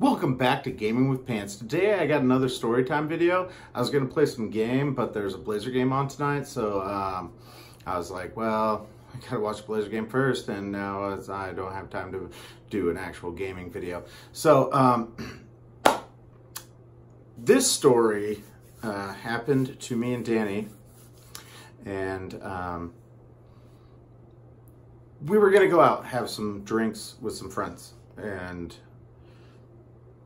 Welcome back to Gaming with Pants. Today I got another story time video. I was going to play some game, but there's a Blazer game on tonight, so I was like, well, I gotta watch the Blazer game first, and now I don't have time to do an actual gaming video. So this story happened to me and Danny, and we were going to go out, have some drinks with some friends, and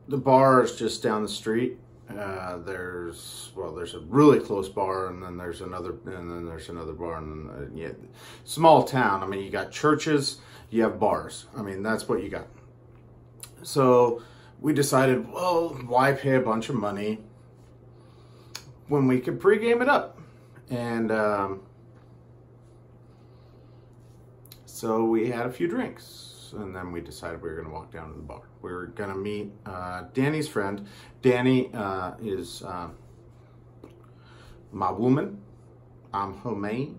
the bar is just down the street. There's a really close bar, and then there's another bar, and yeah, small town. I mean, you got churches, you have bars. I mean, that's what you got. So we decided, well, why pay a bunch of money when we could pregame it up? And so we had a few drinks, and then we decided we were going to walk down to the bar. We were going to meet Danny's friend. Danny is my woman. I'm her maid.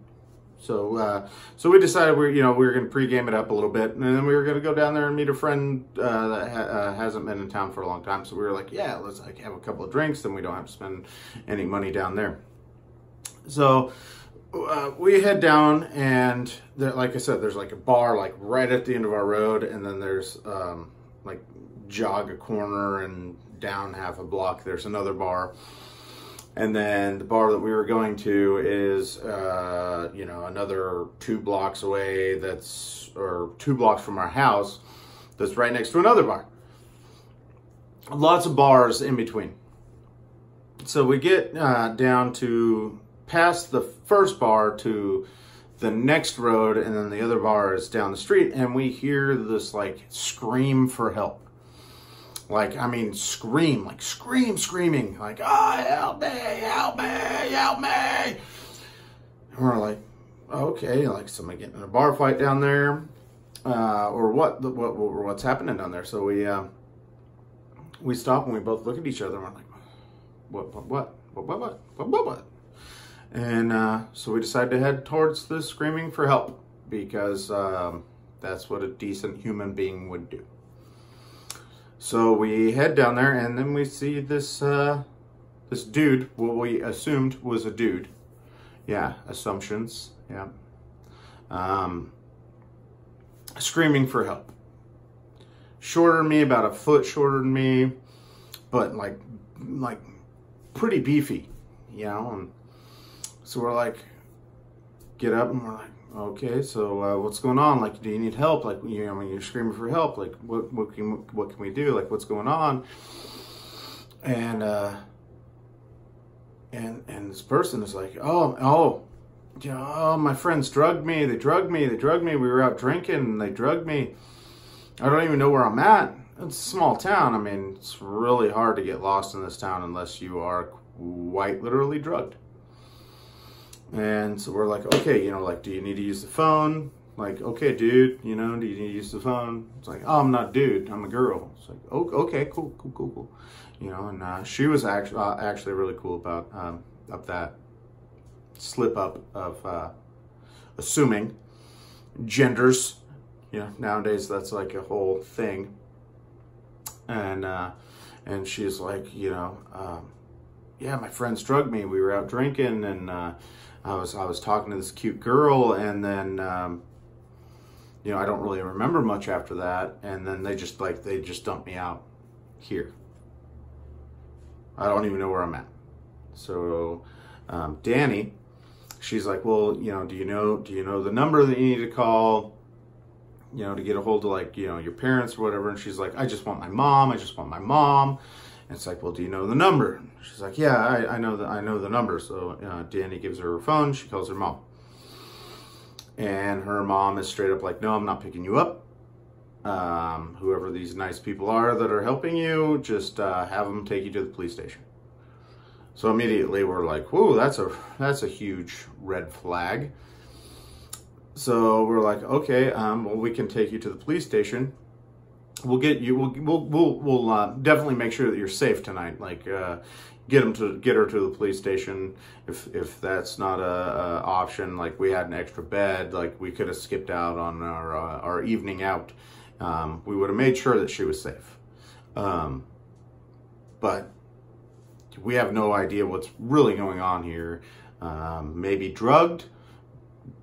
So we decided we were going to pregame it up a little bit, and then we were going to go down there and meet a friend that hasn't been in town for a long time. So we were like, yeah, let's have a couple of drinks, then we don't have to spend any money down there. So we head down, and there, like I said, there's like a bar like right at the end of our road, and then there's like jog a corner and down half a block there's another bar, and then the bar that we were going to is another 2 blocks away, or 2 blocks from our house, that's right next to another bar. Lots of bars in between. So we get down to past the first bar to the next road, and then the other bar is down the street, and we hear this like scream for help. Like, I mean, screaming, like, ah, help me, help me, help me. And we're like, okay, like somebody getting in a bar fight down there, or what's happening down there? So we stop and we both look at each other and we're like, what? And so we decided to head towards the screaming for help, because that's what a decent human being would do. So we head down there, and then we see this this dude, what we assumed was a dude. Yeah, assumptions, yeah. Screaming for help. Shorter than me, about a foot shorter than me, but like pretty beefy, And so we're like, get up, and we're like, okay, so what's going on? Like, do you need help? Like, when you're screaming for help, like, what can we do? Like, what's going on? And this person is like, oh, my friends drugged me. They drugged me. We were out drinking, and they drugged me. I don't even know where I'm at. It's a small town. I mean, it's really hard to get lost in this town unless you are quite literally drugged. And so we're like, okay, like, do you need to use the phone? Like, okay, dude, do you need to use the phone? It's like, oh, I'm not dude, I'm a girl. It's like, oh, okay, cool. And she was actually really cool about that slip up of assuming genders. Nowadays that's like a whole thing. And she's like, yeah, my friends drugged me. We were out drinking, and I was talking to this cute girl, and then I don't really remember much after that, and then they just dumped me out here. I don't even know where I'm at. So Danny, she's like, well, do you know the number that you need to call, to get a hold of, like, your parents or whatever? And she's like, I just want my mom. And it's like, well, do you know the number? She's like, yeah, I know the number. So Danny gives her phone. She calls her mom. And her mom is straight up like, no, I'm not picking you up. Whoever these nice people are that are helping you, just have them take you to the police station. So immediately we're like, whoa, that's a huge red flag. So we're like, okay, well, we can take you to the police station. We'll get you. We'll definitely make sure that you're safe tonight. Like, get her to the police station. If that's not a option, like, we had an extra bed. Like, we could have skipped out on our evening out. We would have made sure that she was safe. But we have no idea what's really going on here. Maybe drugged,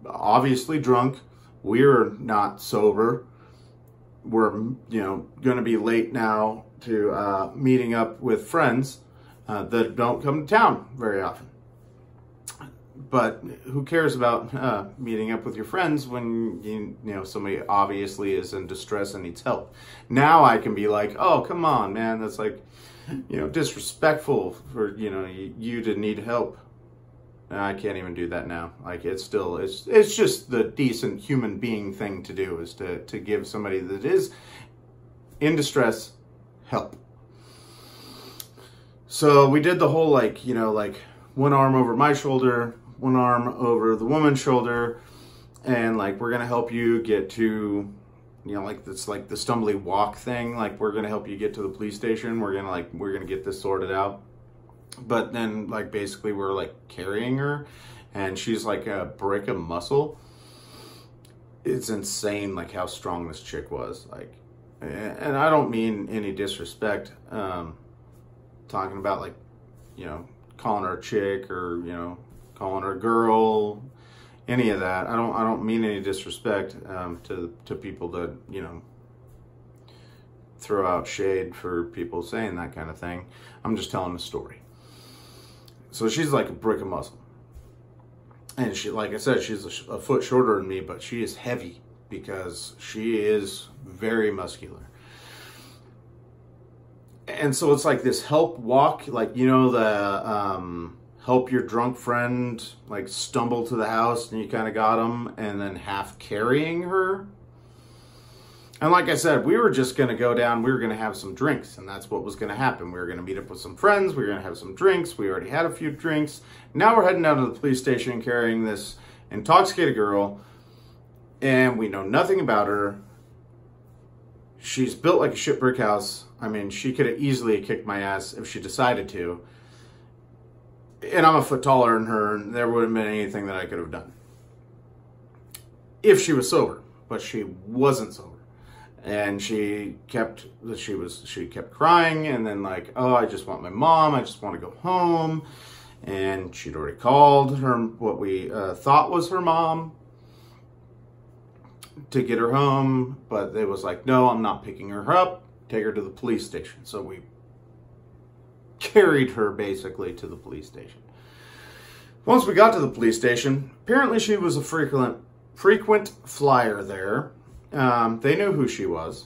obviously drunk. We're not sober. We're, going to be late now to meeting up with friends that don't come to town very often. But who cares about meeting up with your friends when somebody obviously is in distress and needs help? Now I can be like, oh, come on, man, that's like, disrespectful for you to need help. I can't even do that now. Like, it's just the decent human being thing to do, is to give somebody that is in distress help. So we did the whole like one arm over my shoulder, one arm over the woman's shoulder, and like, we're gonna help you get to, it's like the stumbly walk thing. Like, we're gonna help you get to the police station. We're gonna get this sorted out. But then, like, basically we're like carrying her, and she's like a brick of muscle. It's insane, like, how strong this chick was. Like, and I don't mean any disrespect, talking about like, calling her a chick or, calling her a girl, any of that. I don't mean any disrespect to people that, throw out shade for people saying that kind of thing. I'm just telling the story. So she's like a brick of muscle. And she, like I said, she's a foot shorter than me, but she is heavy because she is very muscular. And so it's like this help walk, like, the help your drunk friend like stumble to the house and you kind of got them, and then half carrying her. And like I said, we were just going to go down, we were going to have some drinks, and that's what was going to happen. We were going to meet up with some friends, we were going to have some drinks, we already had a few drinks. Now we're heading down to the police station carrying this intoxicated girl, and we know nothing about her. She's built like a shit brick house. I mean, she could have easily kicked my ass if she decided to. And I'm a foot taller than her, and there wouldn't have been anything that I could have done if she was sober, but she wasn't sober. And she kept crying, and then like, oh, I just want my mom, I just want to go home. And she'd already called her, what we thought was her mom, to get her home, but it was like, no, I'm not picking her up, take her to the police station. So we carried her basically to the police station. Once we got to the police station, apparently she was a frequent flyer there. They knew who she was,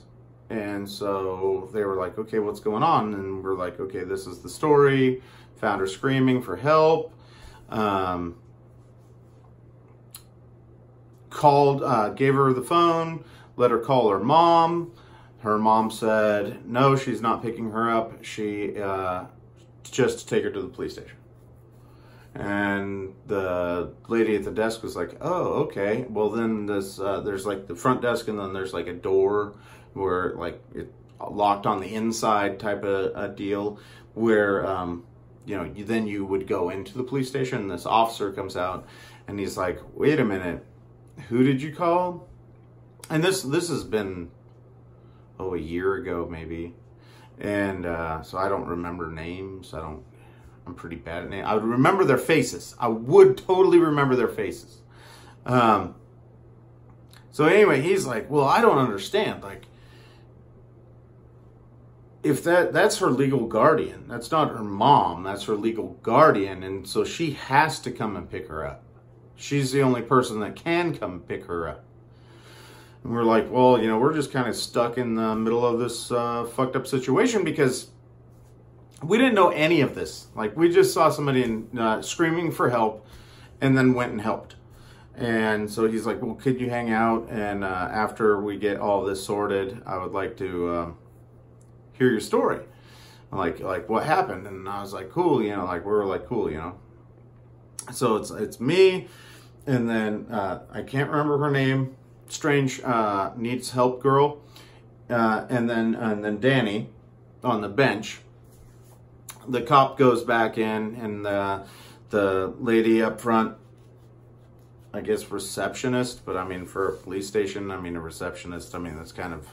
and so they were like, okay, what's going on? And we're like, okay, this is the story. Found her screaming for help. Called, gave her the phone, let her call her mom. Her mom said, no, she's not picking her up. She, just to take her to the police station. And the lady at the desk was like, oh, okay. Well, then there's like the front desk, and then there's like a door where like it locked on the inside type of a deal where, then you would go into the police station, and this officer comes out and he's like, wait a minute, who did you call? And this has been, a year ago maybe. And so I don't remember names. I'm pretty bad at names. I would remember their faces. I would totally remember their faces. So anyway, he's like, well, I don't understand. Like, if that's her legal guardian, that's not her mom, that's her legal guardian. And so she has to come and pick her up. She's the only person that can come pick her up. And we're like, well, we're just kind of stuck in the middle of this fucked up situation because we didn't know any of this. Like, we just saw somebody screaming for help and then went and helped. And so he's like, well, could you hang out? And after we get all this sorted, I would like to hear your story. Like what happened? And I was like, cool, we were like, cool, So it's me, and then I can't remember her name. Strange needs help girl, and then Danny on the bench. The cop goes back in, and the lady up front, I guess receptionist, but I mean for a police station, I mean a receptionist, I mean that's kind of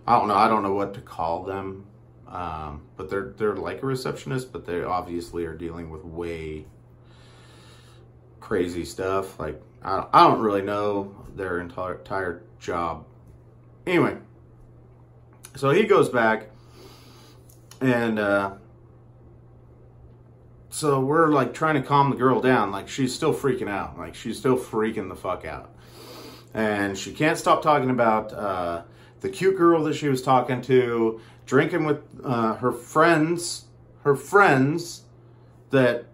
I don't know. I don't know what to call them. But they're like a receptionist, but they obviously are dealing with way crazy stuff. Like, I don't really know their entire job. Anyway, so he goes back, and so we're like trying to calm the girl down. Like, she's still freaking out. Like, she's still freaking the fuck out. And she can't stop talking about the cute girl that she was talking to, drinking with her friends that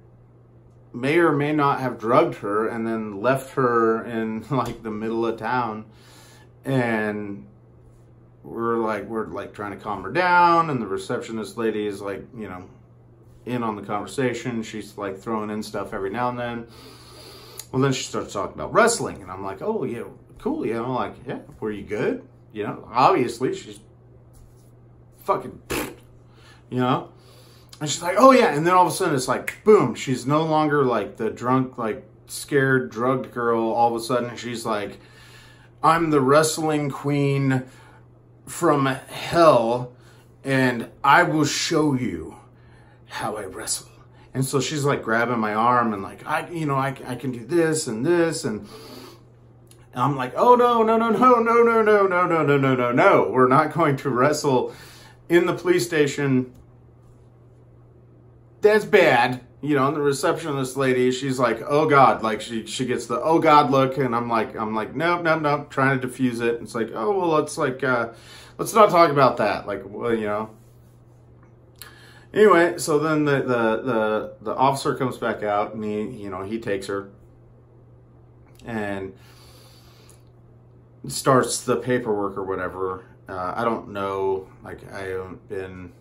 may or may not have drugged her and then left her in like the middle of town. And we're like trying to calm her down, and the receptionist lady is like, you know, in on the conversation. She's like throwing in stuff every now and then. Well, then she starts talking about wrestling, and I'm like, oh yeah, cool, you know, like, yeah, were you good? You know, obviously she's fucking, you know. And she's like, oh yeah, and then all of a sudden it's like, boom, she's no longer like the drunk, like scared, drugged girl. All of a sudden she's like, I'm the wrestling queen from hell, and I will show you how I wrestle. And so she's like grabbing my arm and like, I can do this and this, and I'm like, oh no, we're not going to wrestle in the police station. That's bad. You know, and the receptionist lady, she's like, oh God, like she gets the oh God look, and I'm like, nope, trying to diffuse it. It's like, oh, well, let's not talk about that. Like, well, you know. Anyway, so then the officer comes back out, and he takes her and starts the paperwork or whatever. I don't know, like, I haven't been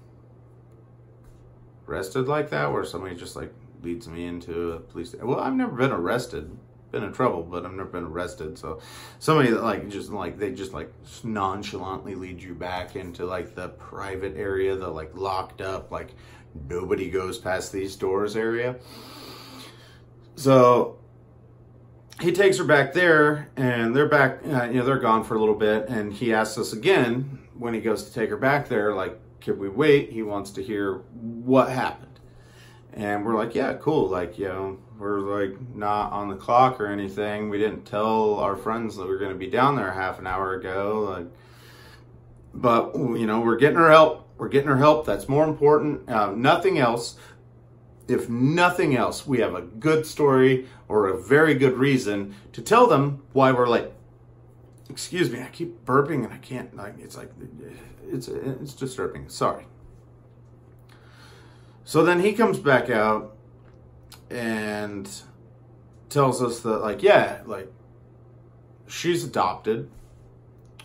arrested like that, where somebody just like leads me into a police station. Well, I've never been arrested, been in trouble, but I've never been arrested. So somebody that like just like they just like nonchalantly lead you back into like the private area, the like locked up, like nobody goes past these doors area. So he takes her back there, and they're back, they're gone for a little bit, and he asks us again when he goes to take her back there, like, could we wait? He wants to hear what happened. And we're like, yeah, cool. Like, you know, we're like not on the clock or anything. We didn't tell our friends that we were going to be down there half an hour ago. Like, but, you know, we're getting her help. We're getting her help. That's more important. Nothing else. If nothing else, we have a good story or a very good reason to tell them why we're late. Excuse me, I keep burping and I can't, like, it's disturbing. Sorry. So then he comes back out and tells us that, like, yeah, like, she's adopted.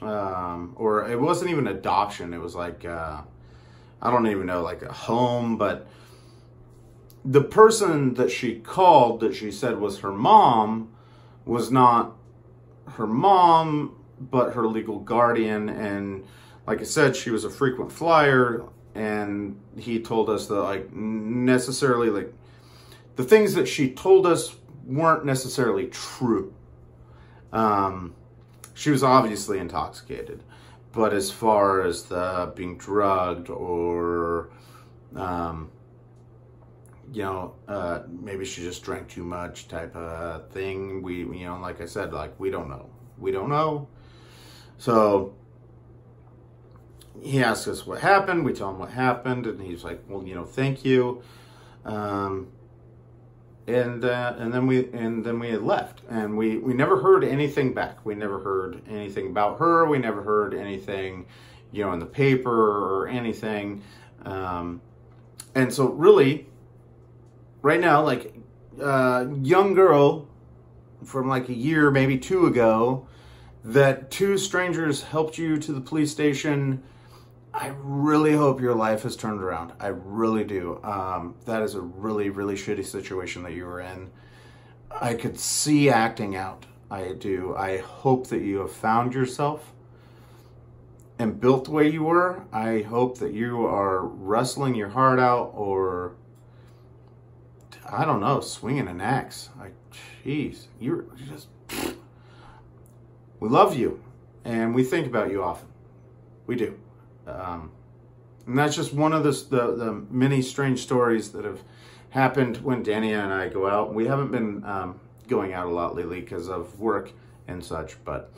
Or it wasn't even adoption. It was like, I don't even know, like a home, but the person that she called, that she said was her mom, was not her mom, but her legal guardian. And like I said, she was a frequent flyer, and he told us that, like, necessarily, like, the things that she told us weren't necessarily true. She was obviously intoxicated, but as far as the being drugged or maybe she just drank too much type of thing, like I said, like, we don't know. So he asked us what happened. We tell him what happened, and he's like, well, thank you. And then we had left, and we never heard anything back. We never heard anything about her. We never heard anything, in the paper or anything. And so really, right now, like, young girl from like a year, maybe two ago, that two strangers helped you to the police station. I really hope your life has turned around. I really do. That is a really, really shitty situation that you were in. I could see acting out. I do. I hope that you have found yourself and built the way you were. I hope that you are wrestling your heart out, or, I don't know, swinging an axe. Like, jeez, you're just... We love you, and we think about you often. We do. And that's just one of the many strange stories that have happened when Danny and I go out. We haven't been going out a lot lately because of work and such, but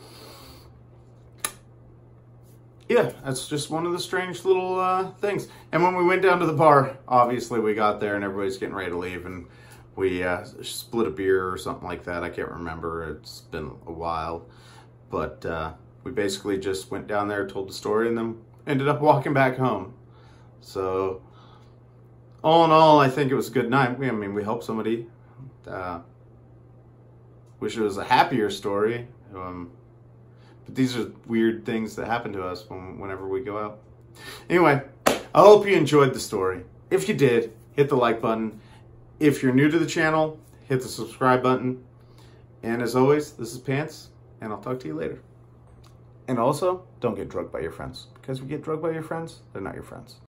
yeah, that's just one of the strange little things. And when we went down to the bar, obviously we got there and everybody's getting ready to leave, and we split a beer or something like that. I can't remember. It's been a while. But we basically just went down there, told the story, and then ended up walking back home. So all in all, I think it was a good night. I mean, we helped somebody. Wish it was a happier story. But these are weird things that happen to us whenever we go out. Anyway, I hope you enjoyed the story. If you did, hit the like button. If you're new to the channel, hit the subscribe button. And as always, this is Pants, and I'll talk to you later. And also, don't get drugged by your friends. Because if you get drugged by your friends, they're not your friends.